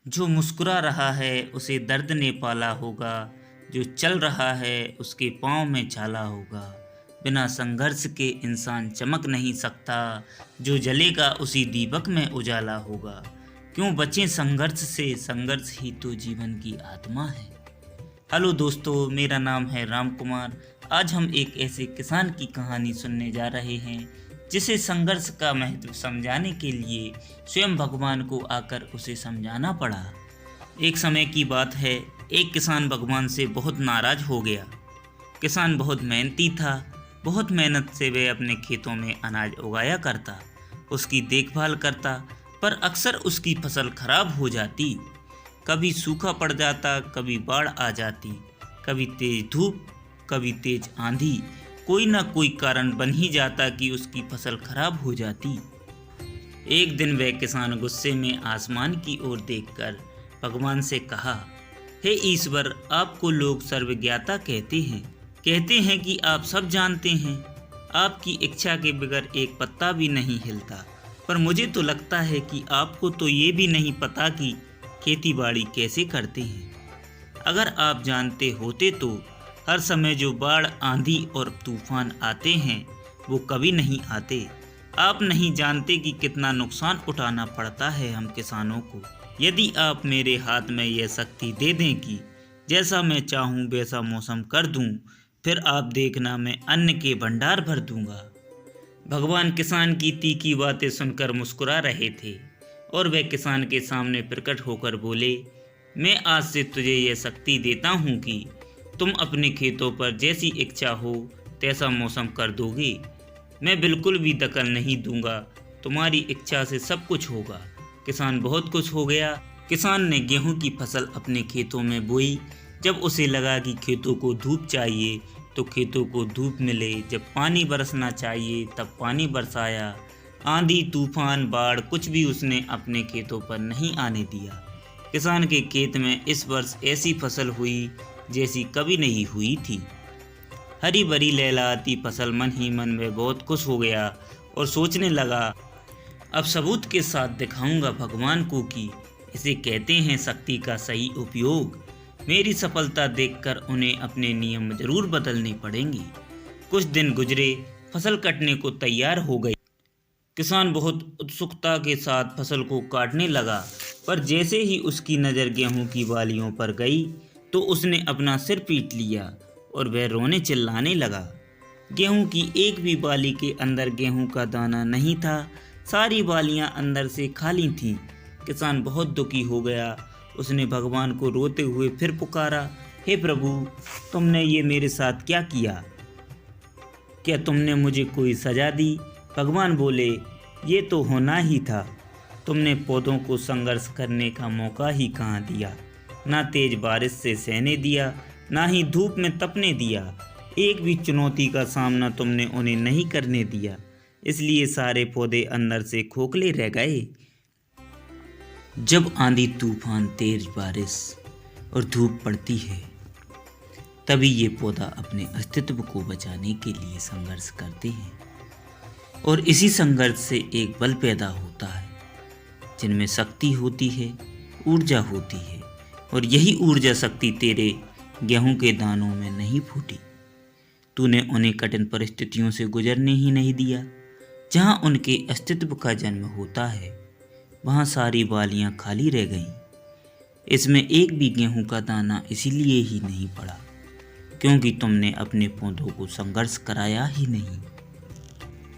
जो मुस्कुरा रहा है उसे दर्द ने पाला होगा, जो चल रहा है उसके पाँव में छाला होगा। बिना संघर्ष के इंसान चमक नहीं सकता, जो जलेगा उसी दीपक में उजाला होगा। क्यों बचें संघर्ष से, संघर्ष ही तो जीवन की आत्मा है। हेलो दोस्तों, मेरा नाम है राम कुमार। आज हम एक ऐसे किसान की कहानी सुनने जा रहे हैं जिसे संघर्ष का महत्व समझाने के लिए स्वयं भगवान को आकर उसे समझाना पड़ा। एक समय की बात है, एक किसान भगवान से बहुत नाराज हो गया। किसान बहुत मेहनती था। बहुत मेहनत से वह अपने खेतों में अनाज उगाया करता, उसकी देखभाल करता, पर अक्सर उसकी फसल खराब हो जाती। कभी सूखा पड़ जाता, कभी बाढ़ आ जाती, कभी तेज धूप, कभी तेज आंधी। कोई ना कोई कारण बन ही जाता कि उसकी फसल खराब हो जाती। एक दिन वह किसान गुस्से में आसमान की ओर देखकर भगवान से कहा, हे ईश्वर, आपको लोग सर्वज्ञाता कहते हैं कि आप सब जानते हैं। आपकी इच्छा के बगैर एक पत्ता भी नहीं हिलता, पर मुझे तो लगता है कि आपको तो ये भी नहीं पता कि खेती बाड़ी कैसे करते हैं। अगर आप जानते होते तो हर समय जो बाढ़, आंधी और तूफान आते हैं वो कभी नहीं आते। आप नहीं जानते कि कितना नुकसान उठाना पड़ता है हम किसानों को। यदि आप मेरे हाथ में यह शक्ति दे दें कि जैसा मैं चाहूँ वैसा मौसम कर दूँ, फिर आप देखना मैं अन्न के भंडार भर दूंगा। भगवान किसान की तीखी बातें सुनकर मुस्कुरा रहे थे और वह किसान के सामने प्रकट होकर बोले, मैं आज से तुझे यह शक्ति देता हूँ कि तुम अपने खेतों पर जैसी इच्छा हो तैसा मौसम कर दोगे। मैं बिल्कुल भी दखल नहीं दूंगा, तुम्हारी इच्छा से सब कुछ होगा। किसान बहुत खुश हो गया। किसान ने गेहूं की फसल अपने खेतों में बोई। जब उसे लगा कि खेतों को धूप चाहिए तो खेतों को धूप मिले, जब पानी बरसना चाहिए तब पानी बरसाया। आंधी, तूफान, बाढ़ कुछ भी उसने अपने खेतों पर नहीं आने दिया। किसान के खेत में इस वर्ष ऐसी फसल हुई जैसी कभी नहीं हुई थी। हरी भरी लहलहाती फसल। मन ही मन में बहुत खुश हो गया और सोचने लगा, अब सबूत के साथ दिखाऊंगा भगवान को कि इसे कहते हैं शक्ति का सही उपयोग। मेरी सफलता देखकर उन्हें अपने नियम जरूर बदलने पड़ेंगे। कुछ दिन गुजरे, फसल कटने को तैयार हो गई। किसान बहुत उत्सुकता के साथ फसल को काटने लगा, पर जैसे ही उसकी नज़र गेहूं की बालियों पर गई तो उसने अपना सिर पीट लिया और वह रोने चिल्लाने लगा। गेहूं की एक भी बाली के अंदर गेहूं का दाना नहीं था। सारी बालियां अंदर से खाली थीं। किसान बहुत दुखी हो गया। उसने भगवान को रोते हुए फिर पुकारा, हे प्रभु, तुमने ये मेरे साथ क्या किया? क्या तुमने मुझे कोई सजा दी? भगवान बोले, ये तो होना ही था। तुमने पौधों को संघर्ष करने का मौका ही कहाँ दिया। ना तेज बारिश से सहने दिया, ना ही धूप में तपने दिया। एक भी चुनौती का सामना तुमने उन्हें नहीं करने दिया। इसलिए सारे पौधे अंदर से खोखले रह गए। जब आंधी, तूफान, तेज बारिश और धूप पड़ती है, तभी ये पौधा अपने अस्तित्व को बचाने के लिए संघर्ष करते हैं। और इसी संघर्ष से एक बल पैदा होता है जिनमें शक्ति होती है, ऊर्जा होती है। और यही ऊर्जा शक्ति तेरे गेहूं के दानों में नहीं फूटी। तूने उन्हें कठिन परिस्थितियों से गुजरने ही नहीं दिया। जहां उनके अस्तित्व का जन्म होता है, वहां सारी बालियां खाली रह गईं। इसमें एक भी गेहूं का दाना इसीलिए ही नहीं पड़ा क्योंकि तुमने अपने पौधों को संघर्ष कराया ही नहीं।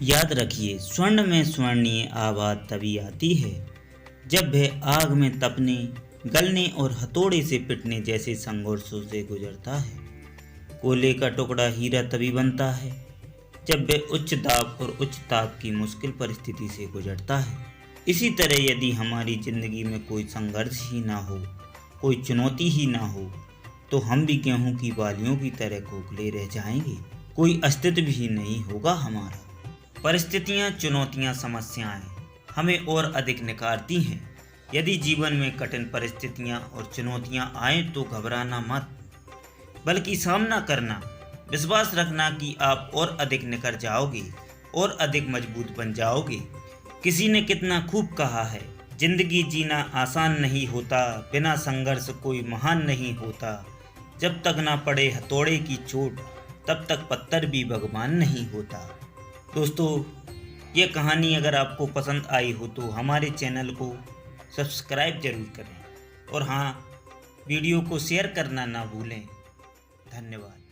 याद रखिए, स्वर्ण में स्वर्णीय आवाज तभी आती है जब वह आग में तपने, गलने और हथौड़े से पिटने जैसे संघर्षों से गुजरता है। कोयले का टुकड़ा हीरा तभी बनता है जब वह उच्च दाब और उच्च ताप की मुश्किल परिस्थिति से गुजरता है। इसी तरह यदि हमारी जिंदगी में कोई संघर्ष ही ना हो, कोई चुनौती ही ना हो, तो हम भी गेहूं की बालियों की तरह खोखले रह जाएंगे। कोई अस्तित्व ही नहीं होगा हमारा। परिस्थितियां, चुनौतियां, समस्याएं हमें और अधिक निखारती हैं। यदि जीवन में कठिन परिस्थितियां और चुनौतियां आएं तो घबराना मत, बल्कि सामना करना। विश्वास रखना कि आप और अधिक निखर जाओगे और अधिक मजबूत बन जाओगे। किसी ने कितना खूब कहा है, जिंदगी जीना आसान नहीं होता, बिना संघर्ष कोई महान नहीं होता। जब तक ना पड़े हथौड़े की चोट, तब तक पत्थर भी भगवान नहीं होता। दोस्तों, ये कहानी अगर आपको पसंद आई हो तो हमारे चैनल को सब्सक्राइब जरूर करें और हाँ, वीडियो को शेयर करना ना भूलें। धन्यवाद।